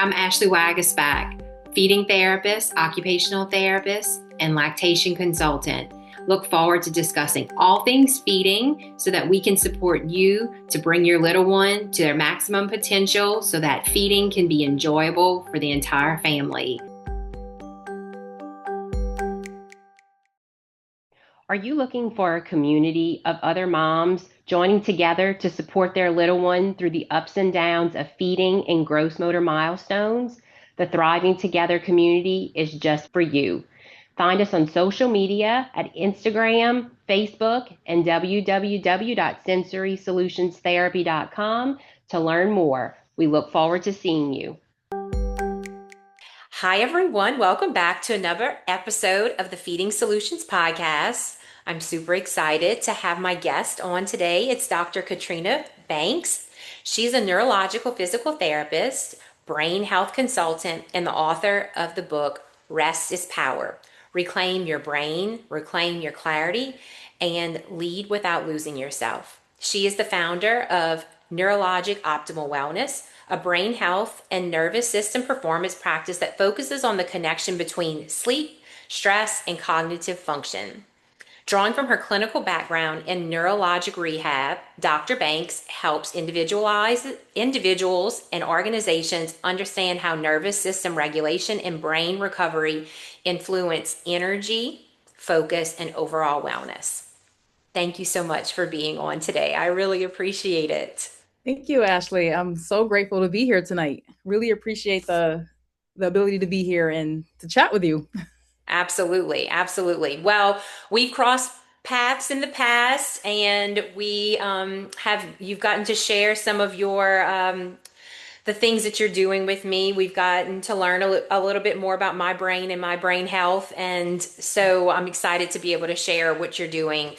I'm Ashley Wagasback, feeding therapist, occupational therapist, and lactation consultant. Look forward to discussing all things feeding so that we can support you to bring your little one to their maximum potential so that feeding can be enjoyable for the entire family. Are you looking for a community of other moms joining together to support their little one through the ups and downs of feeding and gross motor milestones? The Thriving Together community is just for you. Find us on social media at Instagram, Facebook, and www.sensorysolutionsTherapy.com to learn more. We look forward to seeing you. Hi, everyone. Welcome back to another episode of the Feeding Solutions Podcast. I'm super excited to have my guest on today. It's Dr. Katrina Banks. She's a neurological physical therapist, brain health consultant, and the author of the book, Rest is Power. Reclaim your brain, reclaim your clarity, and lead without losing yourself. She is the founder of Neurologic Optimal Wellness, a brain health and nervous system performance practice that focuses on the connection between sleep, stress, and cognitive function. Drawing from her clinical background in neurologic rehab, Dr. Banks helps individuals and organizations understand how nervous system regulation and brain recovery influence energy, focus, and overall wellness. Thank you so much for being on today. I really appreciate it. Thank you, Ashley. I'm so grateful to be here tonight. Really appreciate the ability to be here and to chat with you. Absolutely. Absolutely. Well, we've crossed paths in the past and you've gotten to share some of the things that you're doing with me. We've gotten to learn a little bit more about my brain and my brain health. And so I'm excited to be able to share what you're doing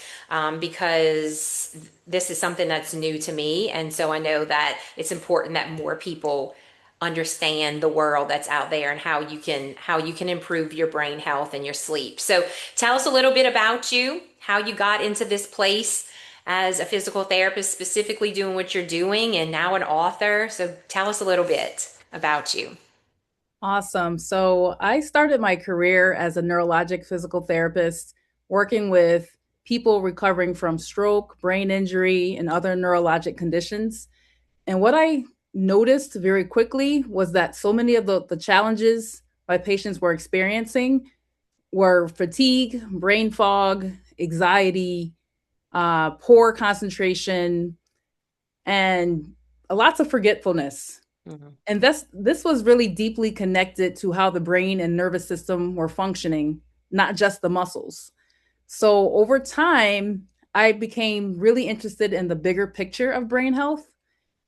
because this is something that's new to me. And so I know that it's important that more people understand the world that's out there and how you can improve your brain health and your sleep. So tell us a little bit about you, how you got into this place as a physical therapist, specifically doing what you're doing, and now an author. So tell us a little bit about you. Awesome. So I started my career as a neurologic physical therapist, working with people recovering from stroke, brain injury, and other neurologic conditions. And what I noticed very quickly was that so many of the challenges my patients were experiencing were fatigue, brain fog, anxiety, poor concentration, and lots of forgetfulness. Mm-hmm. And this was really deeply connected to how the brain and nervous system were functioning, not just the muscles. So over time, I became really interested in the bigger picture of brain health,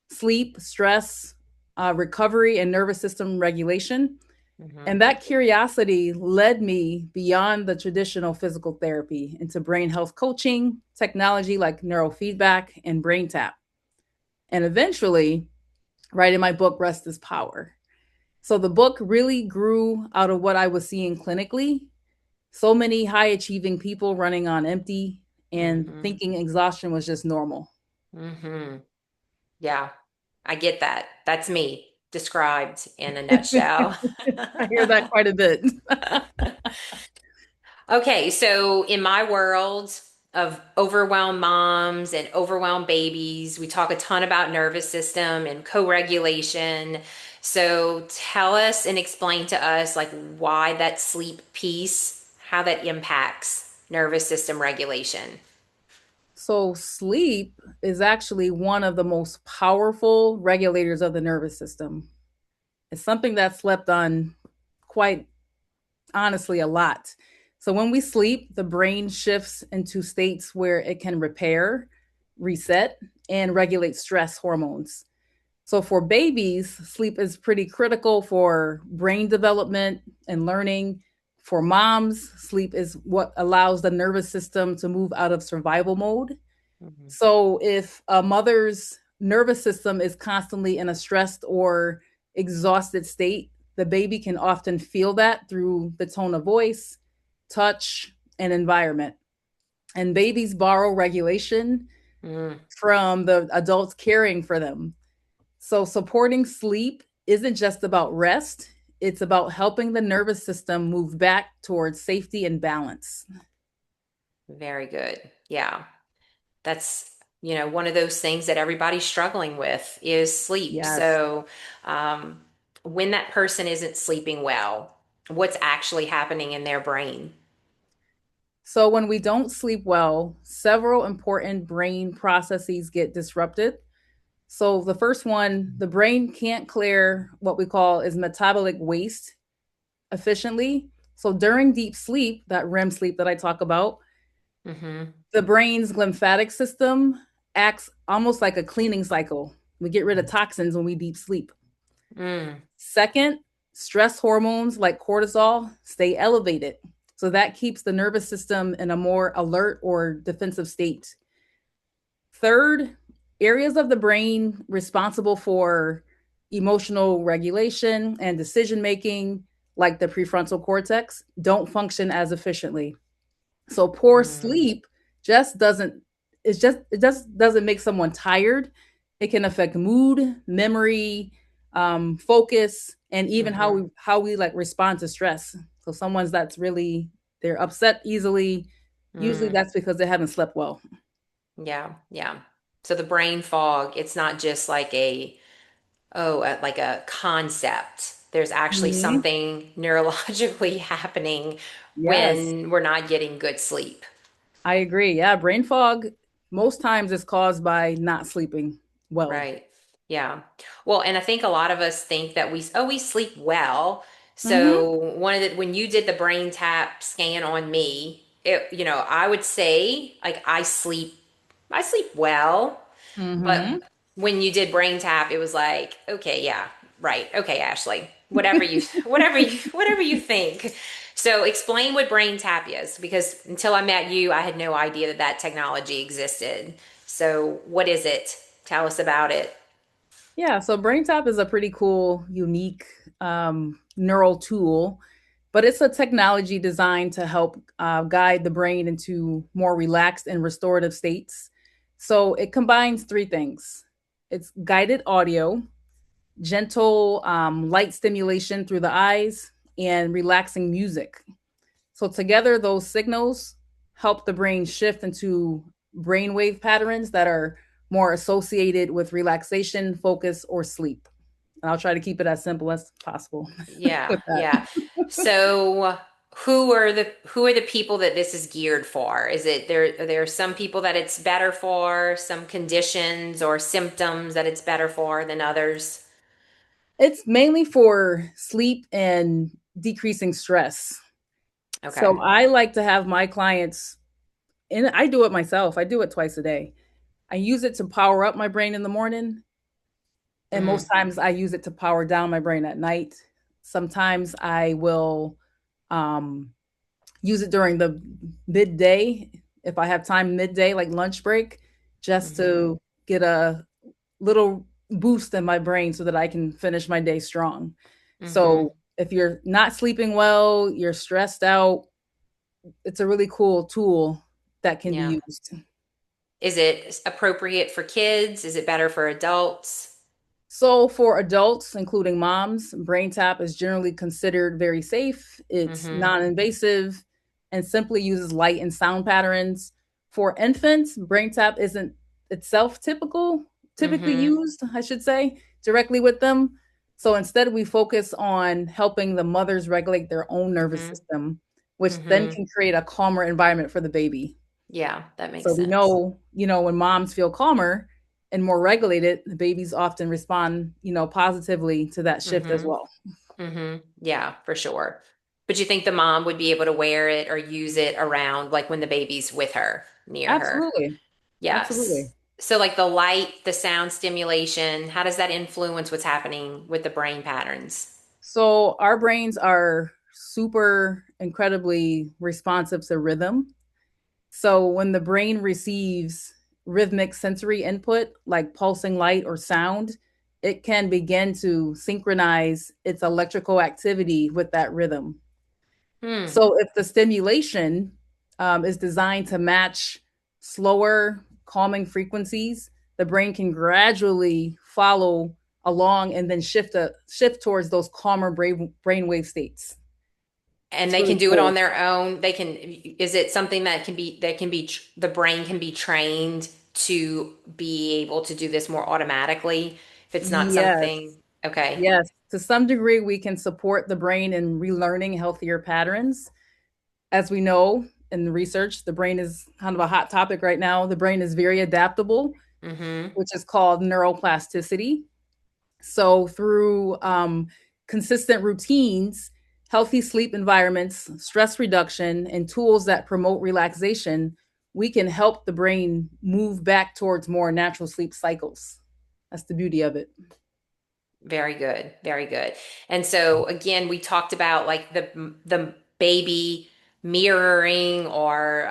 sleep, stress, recovery, and nervous system regulation. Mm-hmm. And that curiosity led me beyond the traditional physical therapy into brain health coaching, technology like neurofeedback, and brain tap. And eventually, writing my book, Rest is Power. So the book really grew out of what I was seeing clinically. So many high achieving people running on empty and mm-hmm. thinking exhaustion was just normal. Mm-hmm. Yeah, I get that. That's me described in a nutshell. I hear that quite a bit. Okay, so in my world of overwhelmed moms and overwhelmed babies, we talk a ton about nervous system and co-regulation. So tell us and explain to us like why that sleep piece, how that impacts nervous system regulation. So sleep is actually one of the most powerful regulators of the nervous system. It's something that's slept on quite honestly a lot. So when we sleep, the brain shifts into states where it can repair, reset, and regulate stress hormones. So for babies, sleep is pretty critical for brain development and learning. For moms, sleep is what allows the nervous system to move out of survival mode. Mm-hmm. So if a mother's nervous system is constantly in a stressed or exhausted state, the baby can often feel that through the tone of voice, touch, and environment. And babies borrow regulation from the adults caring for them. So supporting sleep isn't just about rest, it's about helping the nervous system move back towards safety and balance. Very good. Yeah. That's, one of those things that everybody's struggling with is sleep. Yes. So, when that person isn't sleeping well, what's actually happening in their brain? So, when we don't sleep well, several important brain processes get disrupted. So, the first one, the brain can't clear what we call is metabolic waste efficiently. So, during deep sleep, that REM sleep that I talk about, Mm-hmm. the brain's lymphatic system acts almost like a cleaning cycle. We get rid of toxins when we deep sleep. Mm, Second, stress hormones like cortisol stay elevated. So that keeps the nervous system in a more alert or defensive state. Third, areas of the brain responsible for emotional regulation and decision making, like the prefrontal cortex, don't function as efficiently. So poor mm, sleep just doesn't it just doesn't make someone tired. It can affect mood, memory, focus, and even mm-hmm, how we like respond to stress. So someone's that's really they're upset easily. Usually mm. that's because they haven't slept well. Yeah, yeah. So the brain fog, it's not just like like a concept. There's actually Mhm. something neurologically happening Yes, when we're not getting good sleep. I agree. Yeah, brain fog most times is caused by not sleeping well. Right. Yeah. Well, and I think a lot of us think that we sleep well. Mhm. So when you did the brain tap scan on me, I would say like I sleep well. But Mhm. when you did brain tap, it was like, okay, yeah, right. Okay, Ashley. Whatever you think. So explain what brain tap is, because until I met you, I had no idea that that technology existed. So what is it? Tell us about it. Yeah, so BrainTap is a pretty cool, unique neural tool, but it's a technology designed to help guide the brain into more relaxed and restorative states. So it combines three things: it's guided audio, gentle light stimulation through the eyes, and relaxing music. So together, those signals help the brain shift into brainwave patterns that are more associated with relaxation, focus, or sleep. And I'll try to keep it as simple as possible Yeah, with that. yeah. So who are the people that this is geared for? Are there some people that it's better for, some conditions or symptoms that it's better for than others? It's mainly for sleep and decreasing stress. So Okay. I like to have my clients, and I do it myself. I do it twice a day. I use it to power up my brain in the morning, and most Mm, times I use it to power down my brain at night. Sometimes I will um, use it during the midday if I have time midday, like lunch break, just mm-hmm, to get a little boost in my brain so that I can finish my day strong. mm-hmm. So if you're not sleeping well, you're stressed out, it's a really cool tool that can Yeah. be used. Is it appropriate for kids? Is it better for adults? So for adults, including moms, brain tap is generally considered very safe. It's Mm-hmm, non-invasive and simply uses light and sound patterns. For infants, brain tap isn't itself typically mm-hmm, used, I should say, directly with them. So instead, we focus on helping the mothers regulate their own nervous mm-hmm, system, which then mm-hmm. can create a calmer environment for the baby. Yeah, that makes So we sense. know, when moms feel calmer and more regulated, the babies often respond, positively to that shift as Mm-hmm, well. mm-hmm. Yeah, for sure. But you think the mom would be able to wear it or use it around like when the baby's with her, near her? Absolutely. Yes. Absolutely. So like the light, the sound stimulation, how does that influence what's happening with the brain patterns? So our brains are super incredibly responsive to rhythm. So when the brain receives rhythmic sensory input like pulsing light or sound, it can begin to synchronize its electrical activity with that rhythm. Hmm. So if the stimulation is designed to match slower, calming frequencies, the brain can gradually follow along and then shift towards those calmer brainwave states. And It's they can really do it on cool. their own. They can, is it something the brain can be trained to be able to do this more automatically if it's not Yes. something, okay. Yes. To some degree, we can support the brain in relearning healthier patterns. As we know in the research, the brain is kind of a hot topic right now. The brain is very adaptable, Mm-hmm. which is called neuroplasticity. So, through consistent routines, healthy sleep environments, stress reduction, and tools that promote relaxation, we can help the brain move back towards more natural sleep cycles. That's the beauty of it. Very good. Very good. And so again, we talked about like the baby mirroring or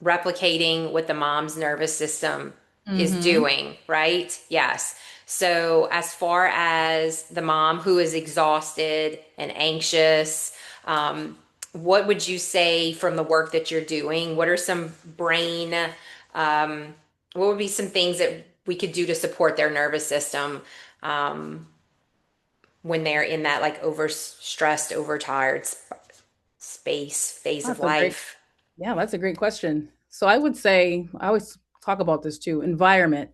replicating what the mom's nervous system is Mm-hmm. doing, right? Yes. So as far as the mom who is exhausted and anxious, what would you say from the work that you're doing? What are some um, what would be some things that we could do to support their nervous system um, when they're in that like overstressed, overtired space phase of That's a great, life? yeah, that's a great question. So I would say, I always talk about this too, environment.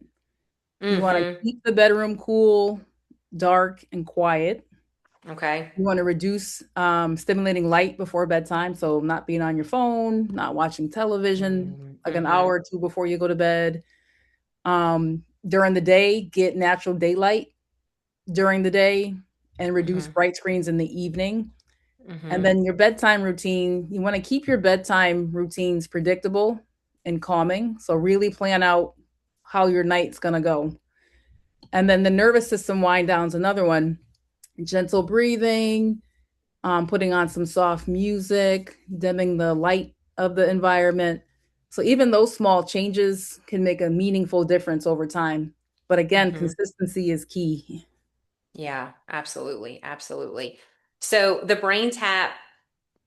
You want to Mm-hmm. keep the bedroom cool, dark, and quiet. Okay. You want to reduce stimulating light before bedtime. So, not being on your phone, not watching television like an Mm-hmm. hour or two before you go to bed. During the day, get natural daylight during the day and reduce Mm-hmm. bright screens in the evening. And Mm-hmm. then your bedtime routine, you want to keep your bedtime routines predictable and calming. So, really plan out how your night's going to go. And then the nervous system wind down is another one. Gentle breathing, putting on some soft music, dimming the light of the environment. So even those small changes can make a meaningful difference over time. But again, Mm-hmm. consistency is key. Yeah, absolutely. Absolutely. So the brain tap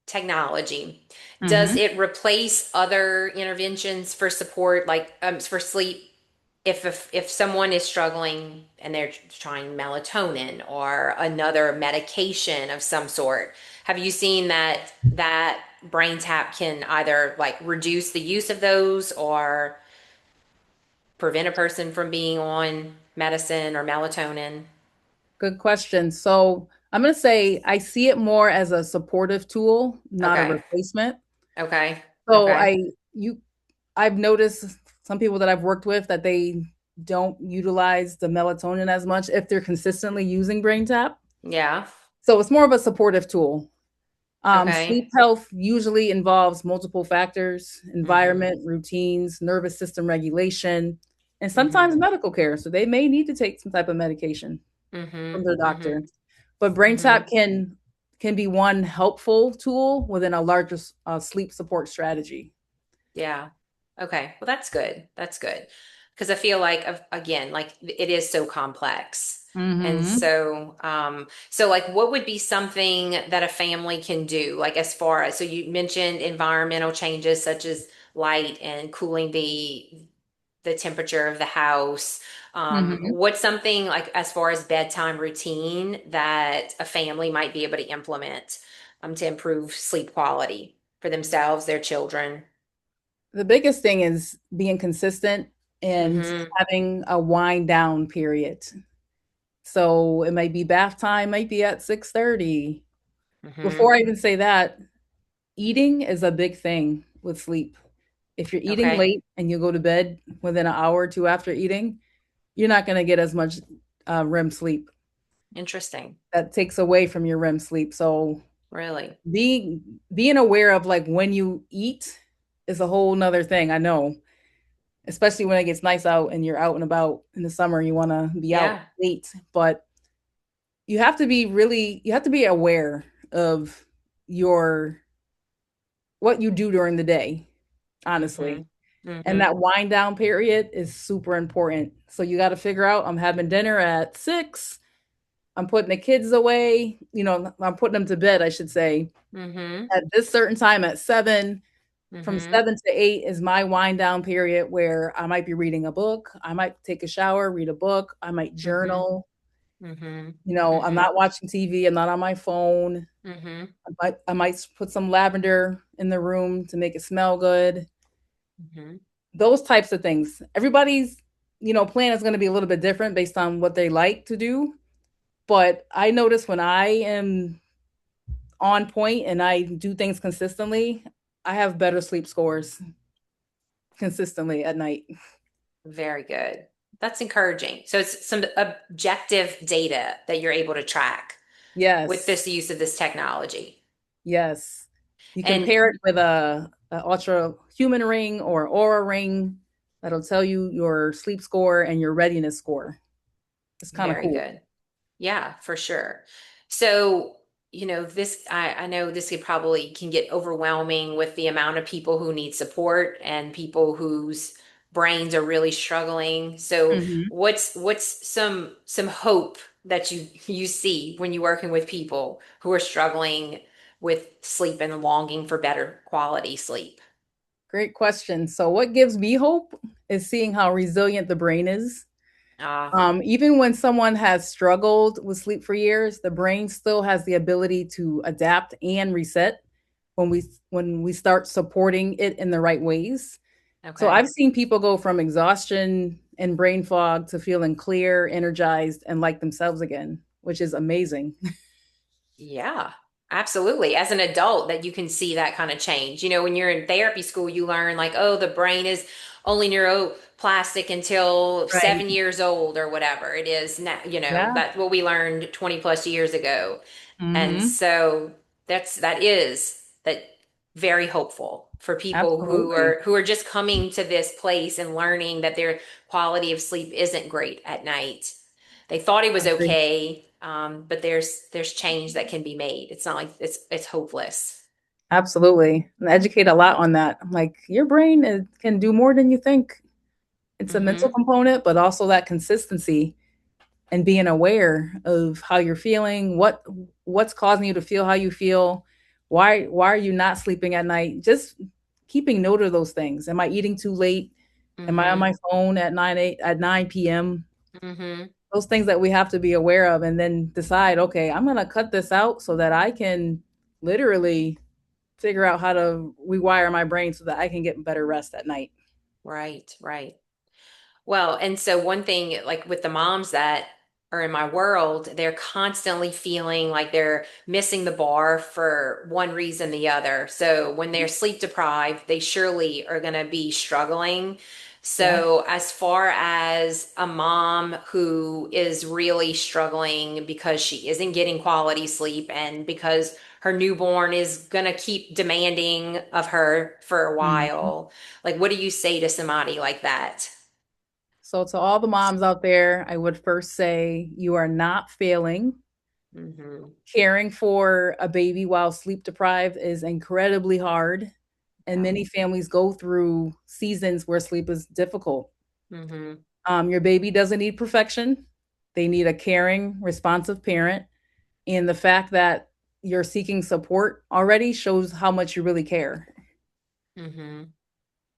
technology, does Hmm. it replace other interventions for support, like for sleep? If someone is struggling and they're trying melatonin or another medication of some sort, have you seen that brain tap can either like reduce the use of those or prevent a person from being on medicine or melatonin? Good question. So I'm going to say I see it more as a supportive tool, not a Okay. replacement. Okay. So Okay. you I've noticed some people that I've worked with that they don't utilize the melatonin as much if they're consistently using brain tap. Yeah. So it's more of a supportive tool. Okay. Sleep health usually involves multiple factors: Mm-hmm. environment, routines, nervous system regulation, and sometimes Mm-hmm. medical care. So they may need to take some type of medication Mm-hmm. from their Mm-hmm. doctor. But BrainTap Mm-hmm. can be one helpful tool within a larger sleep support strategy. Yeah. Okay. Well, that's good. That's good. Because I feel like, again, like it is so complex. And Mm-hmm. so like what would be something that a family can do? Like as far as, so you mentioned environmental changes such as light and cooling the temperature of the house. Mm-hmm. What's something like as far as bedtime routine that a family might be able to implement to improve sleep quality for themselves, their children? The biggest thing is being consistent and Mm-hmm. having a wind down period. So it might be bath time, might be at 6:30. Mm-hmm. Before I even say that, eating is a big thing with sleep. If you're eating Okay. late and you go to bed within an hour or two after eating, you're not going to get as much REM sleep. Interesting. That takes away from your REM sleep. So Really. being aware of like when you eat is a whole nother thing. I know, especially when it gets nice out and you're out and about in the summer, you want to be out Yeah. late, but you have to be aware of your what you do during the day, Mm-hmm. honestly. And Mm-hmm. that wind down period is super important. So you got to figure out I'm having dinner at 6. I'm putting the kids away, I'm putting them to bed, I should say, Mm-hmm. at this certain time at 7. From Mm-hmm. 7 to 8 is my wind down period where I might be reading a book. I might take a shower, read a book. I might Mm-hmm. journal. Mm-hmm. I'm Mm-hmm. not watching TV. I'm not on my phone. Mm-hmm. I might put some lavender in the room to make it smell good. Mm-hmm. Those types of things. Everybody's, plan is going to be a little bit different based on what they like to do. But I notice when I am on point and I do things consistently, I have better sleep scores consistently at night. Very good. That's encouraging. So it's some objective data that you're able to track with Yes. this use of this technology. Yes. You can And pair it with a ultra human ring or aura ring that'll tell you your sleep score and your readiness score. It's kind of very cool. good. Yeah, for sure. So, this, I know this could probably can get overwhelming with the amount of people who need support and people whose brains are really struggling. So, Mhm. what's some hope that you see when you're working with people who are struggling with sleep and longing for better quality sleep? Great question. So, what gives me hope is seeing how resilient the brain is. Ah, Even when someone has struggled with sleep for years, the brain still has the ability to adapt and reset when we start supporting it in the right ways. So okay. I've seen people go from exhaustion and brain fog to feeling clear, energized, and like themselves again, which is amazing. Yeah, absolutely. As an adult, that you can see that kind of change. When you're in therapy school, you learn like, oh, the brain is only neuroplastic until Right. 7 years old or whatever it is now. Yeah. That's what we learned 20 plus years ago. And Hmm. so that very hopeful for people who Absolutely. are just coming to this place and learning that their quality of sleep isn't great at night. They thought it was Agree. okay, but there's change that can be made. It's not like it's hopeless. Absolutely. And educate a lot on that. I'm like, your brain can do more than you think. It's a mental Mm-hmm. component, but also that consistency and being aware of how you're feeling, what's causing you to feel how you feel, why are you not sleeping at night? Just keeping note of those things. Am I eating too late? Am I on Mm-hmm. my phone at 9 p.m.? Mm-hmm. Those things that we have to be aware of and then decide, okay, I'm going to cut this out so that I can literally figure out how to rewire my brain so that I can get better rest at night. Right, right. Well, and so one thing, like with the moms that are in my world, they're constantly feeling like they're missing the bar for one reason or the other. So when they're sleep deprived, they surely are going to be struggling. Yeah. So as far as a mom who is really struggling because she isn't getting quality sleep and because her newborn is going to keep demanding of her for a Mhm. while, like what do you say to somebody like that? So, to all the moms out there, I would first say you are not failing. Mm-hmm. Caring for a baby while sleep deprived is incredibly hard, and Yeah. many families go through seasons where sleep is difficult. Mm-hmm. Your baby doesn't need perfection, they need a caring, responsive parent. And the fact that you're seeking support already shows how much you really care. Mm-hmm.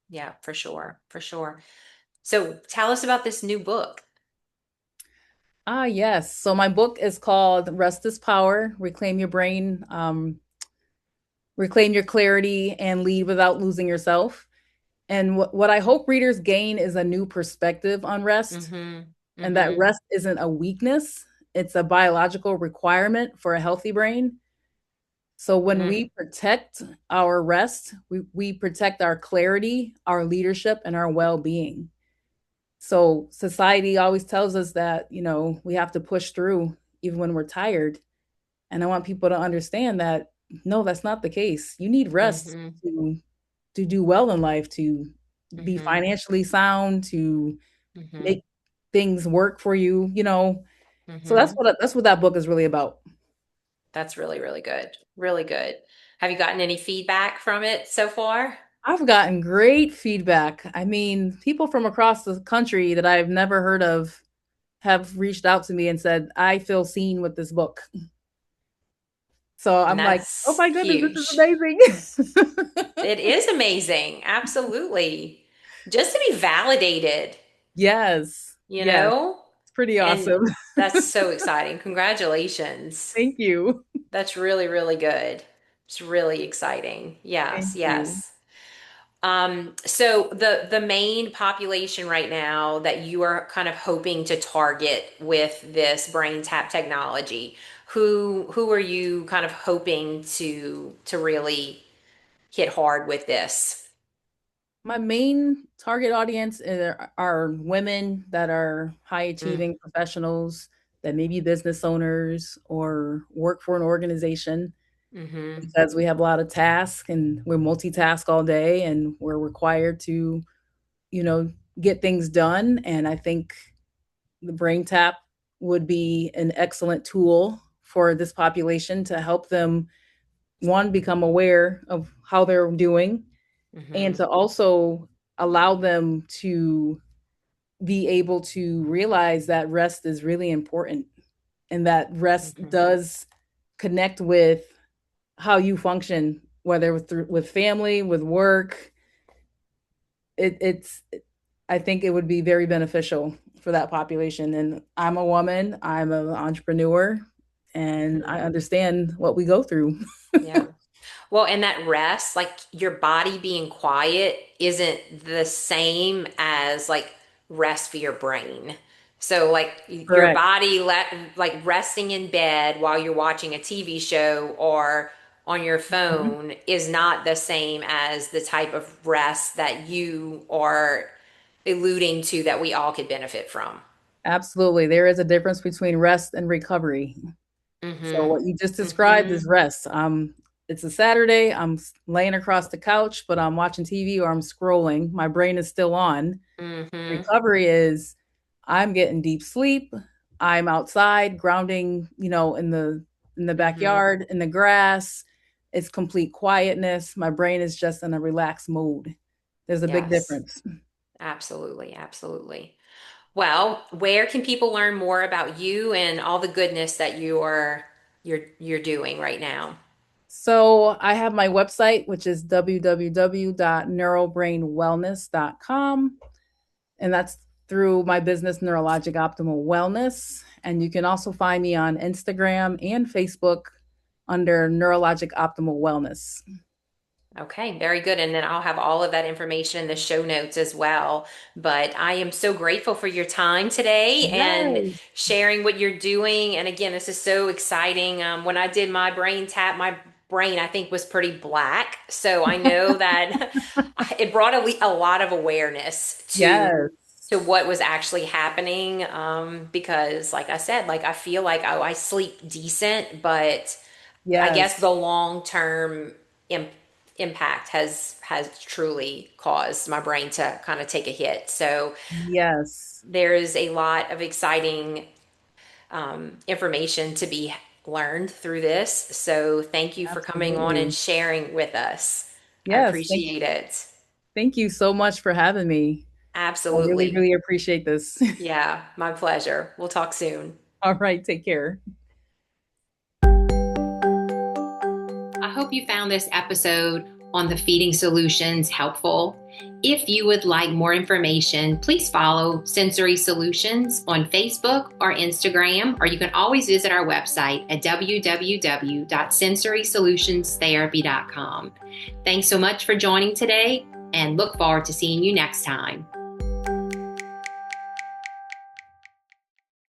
Yeah, for sure. For sure. So tell us about this new book. Ah, yes. So, my book is called Rest is Power, Reclaim Your Brain, Reclaim Your Clarity, and Lead Without Losing Yourself. And what I hope readers gain is a new perspective on rest, Mm-hmm. and that Mm-hmm. rest isn't a weakness, it's a biological requirement for a healthy brain. So when Mm. we protect our rest, we protect our clarity, our leadership, and our well being. So society always tells us that, we have to push through even when we're tired. And I want people to understand that no, that's not the case. You need rest Mm-hmm. to do well in life, to be Mm-hmm. financially sound, to Mm-hmm. make things work for you. So that's Mm-hmm. what that book is really about. That's really, really good. Really good. Have you gotten any feedback from it so far? I've gotten great feedback. I mean, people from across the country that I've never heard of have reached out to me and said, "I feel seen with this book." So And I'm like, oh that's my goodness, this is huge. amazing. It is amazing. Absolutely. Just to be validated, Yes. you Yes. know? It's pretty And awesome. that's so exciting. Congratulations. Thank you. That's really, really good. It's really exciting. Yes, Thank you. yes. So the main population right now that you are kind of hoping to target with this brain tap technology, who are you kind of hoping to really hit hard with this? My main target audience are women that are high Mm, achieving professionals that may be business owners or work for an organization mm-hmm, because we have a lot of tasks and we're multitask all day and we're required to, you know, get things done. And I think the brain tap would be an excellent tool for this population to help them, one, become aware of how they're doing, and mm-hmm, to also allow them to be able to realize that rest is really important and that rest mm-hmm, does connect with how you function, whether with family, with work. It's I think it would be very beneficial for that population. And I'm a woman, I'm an entrepreneur, and mm-hmm. I understand what we go through. Yeah. Well, and that rest, like your body being quiet, isn't the same as like rest for your brain. So, like your Correct. body like resting in bed while you're watching a TV show or on your Mhm. phone is not the same as the type of rest that you are alluding to that we all could benefit from. Absolutely. There is a difference between rest and recovery. So Mm-hmm. what you just described Mm-hmm. is rest. It's a Saturday. Laying across the couch, but I'm watching TV or I'm scrolling. My brain is still on. Mm-hmm. Recovery is I'm getting deep sleep. I'm outside grounding, in the Mm-hmm. backyard, in the grass. It's complete quietness. My brain is just in a relaxed mode. There's a big Yes, difference. absolutely, absolutely. Well, where can people learn more about you and all the goodness that you're doing right now? So I have my website, which is www.neurobrainwellness.com. And that's through my business, Neurologic Optimal Wellness. And you can also find me on Instagram and Facebook under Neurologic Optimal Wellness. Okay, very good. And then I'll have all of that information in the show notes as well. But I am so grateful for your time today and Yes. sharing what you're doing. And again, this is so exciting. When I did my brain tap, my brain, I think, was pretty black. So I know that it brought a lot of awareness Yes. to what was actually happening. Because, like I said, like I feel like, oh, I sleep decent, but I guess Yes. the long term impact has truly caused my brain to kind of take a hit. So Yes. there is a lot of exciting information to be learned through this. So thank you for coming on and Absolutely. sharing with us. I Yes. appreciate it. Thank you so much for having me. I really, Absolutely. really appreciate this. Yeah, my pleasure. We'll talk soon. All right. Take care. I hope you found this episode on the feeding solutions helpful. If you would like more information, please follow Sensory Solutions on Facebook or Instagram, or you can always visit our website at www.sensorysolutionsTherapy.com. Thanks so much for joining today and look forward to seeing you next time.